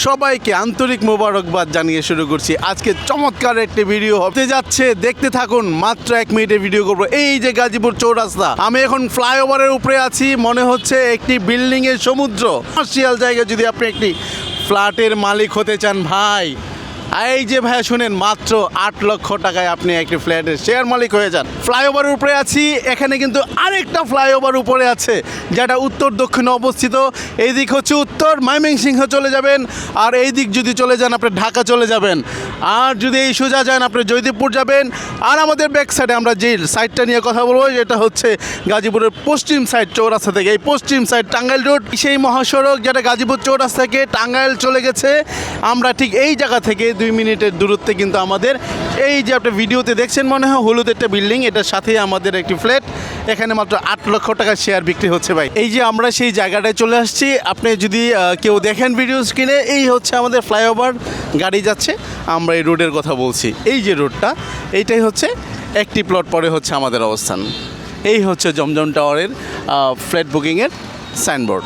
সবাইকে আন্তরিক মোবারকবাদ জানিয়ে শুরু করছি আজকে চমৎকার একটি ভিডিও হতে যাচ্ছে। দেখতে থাকুন, মাত্র 1 মিনিটের ভিডিও করবো। এই যে গাজীপুর চৌরাস্তা, আমি এখন ফ্লাইওভারের উপরে আছি, মনে হচ্ছে একটি বিল্ডিং এর সমুদ্র। কমার্শিয়াল জায়গায় যদি আপনি একটি ফ্ল্যাটের মালিক হতে চান ভাই, এই যে ভাইয়া শুনেন, মাত্র 8 লক্ষ টাকায় আপনি একটি ফ্ল্যাটের শেয়ার মালিক হয়ে যান। ফ্লাইওভারের উপরে আছি, এখানে কিন্তু আরেকটা ফ্লাইওভার উপরে আছে যেটা উত্তর দক্ষিণে অবস্থিত। এই দিক হচ্ছে উত্তর, ময়মনসিংহ চলে যাবেন, আর এই দিক যদি চলে যান আপনি ঢাকা চলে যাবেন, আর যদি এই সোজা যান আপনি জয়দেবপুর যাবেন। আর আমাদের ব্যাক সাইডে আমরা যে সাইডটা নিয়ে কথা বলবো যেটা হচ্ছে গাজীপুরের পশ্চিম সাইড চৌরাস্তা থেকে, এই পশ্চিম সাইড টাঙ্গাইল রোড, সেই মহাসড়ক যেটা গাজীপুর চৌরাস্তা থেকে টাঙ্গাইল চলে গেছে। আমরা ঠিক এই জায়গা থেকে 2 মিনিটের দূরত্বে কিন্তু আমাদের এই যে আপনি ভিডিওতে দেখছেন মনে হয় হলুদ একটা বিল্ডিং, এটার সাথেই আমাদের একটি ফ্ল্যাট। এখানে মাত্র 8 লক্ষ টাকার শেয়ার বিক্রি হচ্ছে ভাই। এই যে আমরা সেই জায়গাটায় চলে আসছি, আপনি যদি কেউ দেখেন ভিডিও স্ক্রিনে, এই হচ্ছে আমাদের ফ্লাইওভার, গাড়ি যাচ্ছে, আমরা এই রোডের কথা বলছি। এই যে রোডটা, এইটাই হচ্ছে একটি প্লট পরে হচ্ছে আমাদের অবস্থান। এই হচ্ছে জমজম টাওয়ারের ফ্ল্যাট বুকিংয়ের সাইনবোর্ড।